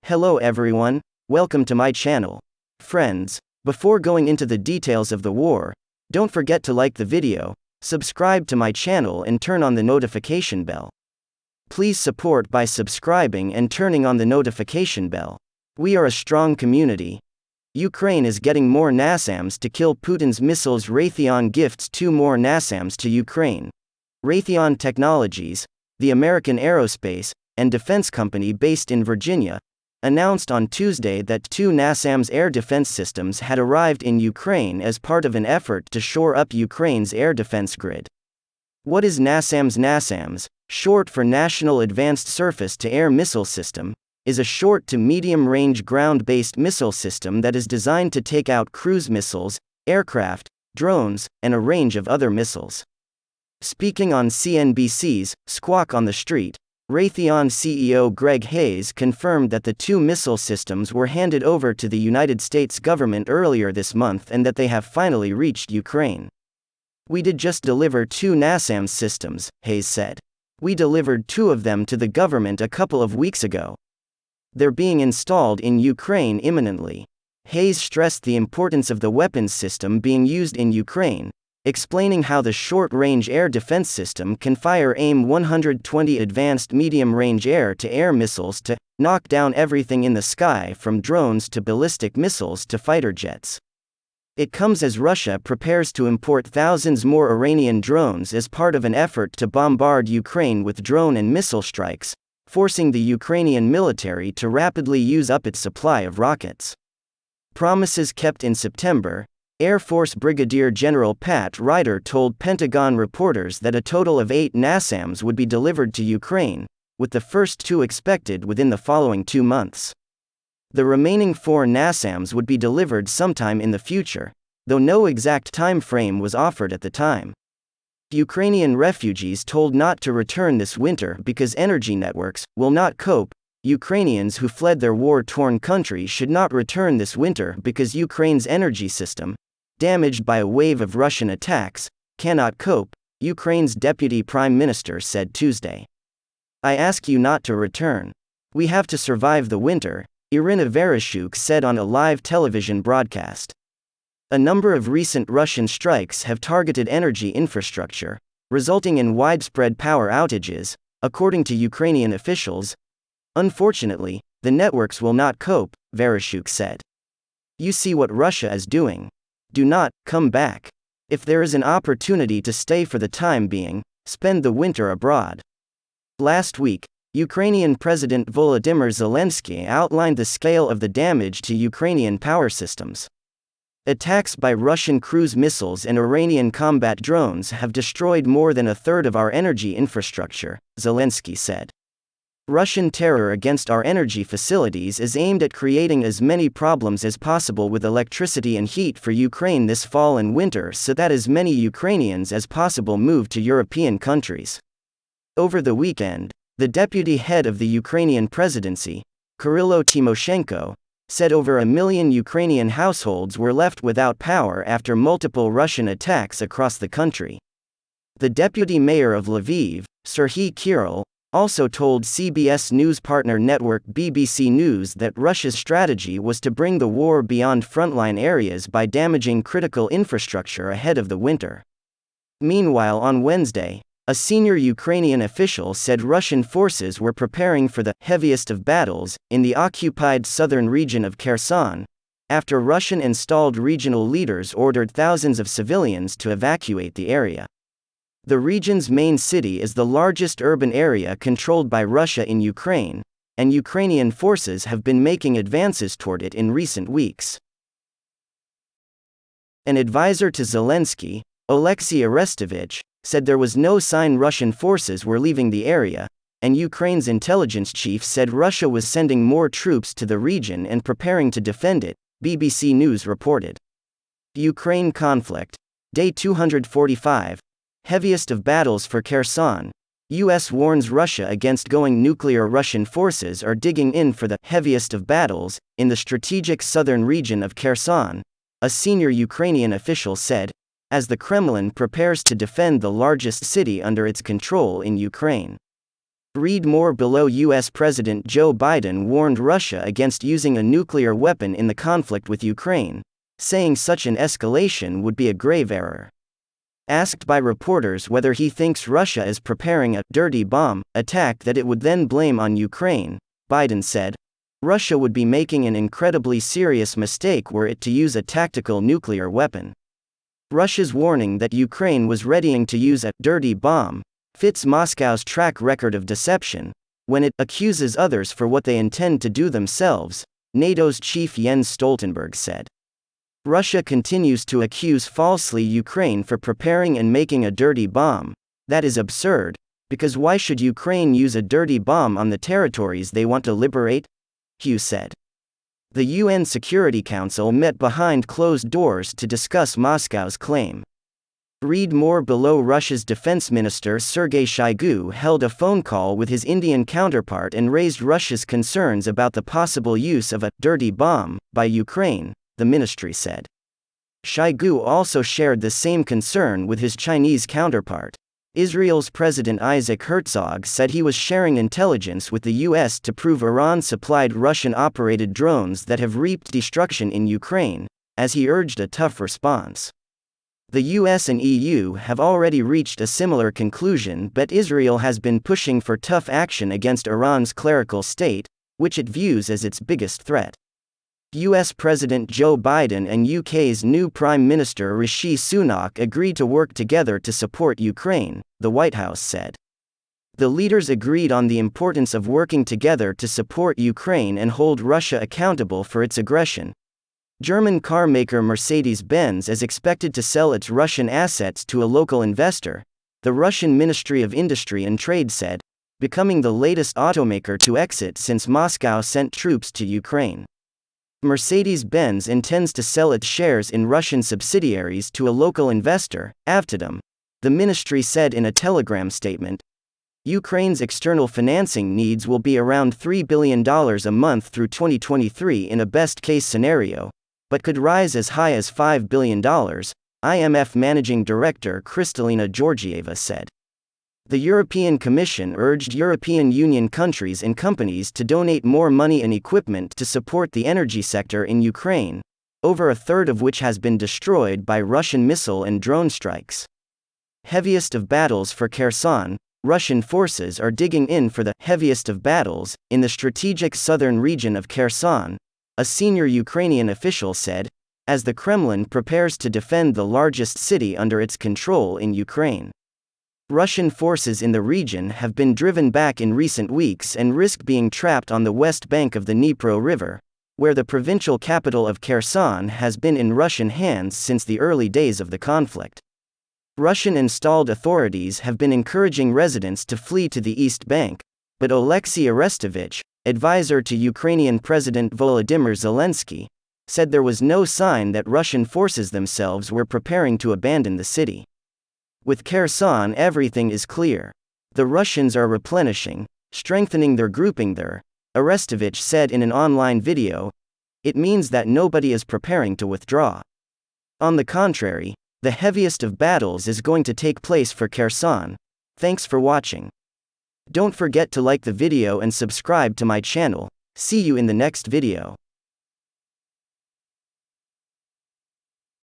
Hello everyone, welcome to my channel. Friends, before going into the details of the war, don't forget to like the video, subscribe to my channel and turn on the notification bell. Please support by subscribing and turning on the notification bell. We are a strong community. Ukraine is getting more NASAMS to kill Putin's missiles. Raytheon gifts 2 more NASAMS to Ukraine. Raytheon Technologies, the American aerospace and defense company based in Virginia, announced on Tuesday that 2 NASAMS air defense systems had arrived in Ukraine as part of an effort to shore up Ukraine's air defense grid. What is NASAMS? NASAMS, short for National Advanced Surface-to-Air Missile System, is a short to medium-range ground-based missile system that is designed to take out cruise missiles, aircraft, drones, and a range of other missiles. Speaking on CNBC's Squawk on the Street, Raytheon CEO Greg Hayes confirmed that the 2 missile systems were handed over to the United States government earlier this month and that they have finally reached Ukraine. "We did just deliver 2 NASAMS systems," Hayes said. "We delivered 2 of them to the government a couple of weeks ago. They're being installed in Ukraine imminently." Hayes stressed the importance of the weapons system being used in Ukraine, explaining how the short-range air defense system can fire AIM-120 advanced medium-range air-to-air missiles to knock down everything in the sky from drones to ballistic missiles to fighter jets. It comes as Russia prepares to import thousands more Iranian drones as part of an effort to bombard Ukraine with drone and missile strikes, forcing the Ukrainian military to rapidly use up its supply of rockets. Promises kept in September, Air Force Brigadier General Pat Ryder told Pentagon reporters that a total of 8 NASAMS would be delivered to Ukraine, with the first 2 expected within the following 2 months. The remaining 4 NASAMS would be delivered sometime in the future, though no exact time frame was offered at the time. Ukrainian refugees told not to return this winter because energy networks will not cope. Ukrainians who fled their war-torn country should not return this winter because Ukraine's energy system, damaged by a wave of Russian attacks, cannot cope, Ukraine's deputy prime minister said Tuesday. "I ask you not to return. We have to survive the winter," Irina Vereshchuk said on a live television broadcast. A number of recent Russian strikes have targeted energy infrastructure, resulting in widespread power outages, according to Ukrainian officials. "Unfortunately, the networks will not cope," Vereshchuk said. "You see what Russia is doing. Do not come back. If there is an opportunity to stay for the time being, spend the winter abroad." Last week, Ukrainian President Volodymyr Zelensky outlined the scale of the damage to Ukrainian power systems. "Attacks by Russian cruise missiles and Iranian combat drones have destroyed more than a third of our energy infrastructure," Zelensky said. "Russian terror against our energy facilities is aimed at creating as many problems as possible with electricity and heat for Ukraine this fall and winter so that as many Ukrainians as possible move to European countries." Over the weekend, the deputy head of the Ukrainian presidency, Kyrylo Tymoshenko, said over 1 million Ukrainian households were left without power after multiple Russian attacks across the country. The deputy mayor of Lviv, Serhiy Kirill, also told CBS News partner network BBC News that Russia's strategy was to bring the war beyond frontline areas by damaging critical infrastructure ahead of the winter. Meanwhile, on Wednesday, a senior Ukrainian official said Russian forces were preparing for the heaviest of battles in the occupied southern region of Kherson, after Russian-installed regional leaders ordered thousands of civilians to evacuate the area. The region's main city is the largest urban area controlled by Russia in Ukraine, and Ukrainian forces have been making advances toward it in recent weeks. An advisor to Zelensky, Oleksiy Arestovich, said there was no sign Russian forces were leaving the area, and Ukraine's intelligence chief said Russia was sending more troops to the region and preparing to defend it, BBC News reported. Ukraine conflict. Day 245. Heaviest of battles for Kherson. U.S. warns Russia against going nuclear. Russian forces are digging in for the heaviest of battles in the strategic southern region of Kherson, a senior Ukrainian official said, as the Kremlin prepares to defend the largest city under its control in Ukraine. Read more below. US President Joe Biden warned Russia against using a nuclear weapon in the conflict with Ukraine, saying such an escalation would be a grave error. Asked by reporters whether he thinks Russia is preparing a dirty bomb attack that it would then blame on Ukraine, Biden said, Russia would be making an incredibly serious mistake were it to use a tactical nuclear weapon. Russia's warning that Ukraine was readying to use a dirty bomb fits Moscow's track record of deception, when it accuses others for what they intend to do themselves, NATO's chief Jens Stoltenberg said. Russia continues to accuse falsely Ukraine for preparing and making a dirty bomb. That is absurd, because why should Ukraine use a dirty bomb on the territories they want to liberate? Hugh said. The UN Security Council met behind closed doors to discuss Moscow's claim. Read more below. Russia's Defense Minister Sergei Shoigu held a phone call with his Indian counterpart and raised Russia's concerns about the possible use of a dirty bomb by Ukraine, the ministry said. Shoigu also shared the same concern with his Chinese counterpart. Israel's President Isaac Herzog said he was sharing intelligence with the US to prove Iran supplied Russian-operated drones that have reaped destruction in Ukraine, as he urged a tough response. The US and EU have already reached a similar conclusion, but Israel has been pushing for tough action against Iran's clerical state, which it views as its biggest threat. US President Joe Biden and UK's new Prime Minister Rishi Sunak agreed to work together to support Ukraine, the White House said. The leaders agreed on the importance of working together to support Ukraine and hold Russia accountable for its aggression. German car maker Mercedes-Benz is expected to sell its Russian assets to a local investor, the Russian Ministry of Industry and Trade said, becoming the latest automaker to exit since Moscow sent troops to Ukraine. Mercedes-Benz intends to sell its shares in Russian subsidiaries to a local investor, Avtodom, the ministry said in a Telegram statement. Ukraine's external financing needs will be around $3 billion a month through 2023 in a best-case scenario, but could rise as high as $5 billion, IMF Managing Director Kristalina Georgieva said. The European Commission urged European Union countries and companies to donate more money and equipment to support the energy sector in Ukraine, over a third of which has been destroyed by Russian missile and drone strikes. Heaviest of battles for Kherson, Russian forces are digging in for the heaviest of battles in the strategic southern region of Kherson, a senior Ukrainian official said, as the Kremlin prepares to defend the largest city under its control in Ukraine. Russian forces in the region have been driven back in recent weeks and risk being trapped on the west bank of the Dnipro River, where the provincial capital of Kherson has been in Russian hands since the early days of the conflict. Russian-installed authorities have been encouraging residents to flee to the East Bank, but Oleksiy Arestovich, advisor to Ukrainian President Volodymyr Zelensky, said there was no sign that Russian forces themselves were preparing to abandon the city. With Kherson, everything is clear. The Russians are replenishing, strengthening their grouping there, Arestovich said in an online video. It means that nobody is preparing to withdraw. On the contrary, the heaviest of battles is going to take place for Kherson. Thanks for watching. Don't forget to like the video and subscribe to my channel. See you in the next video.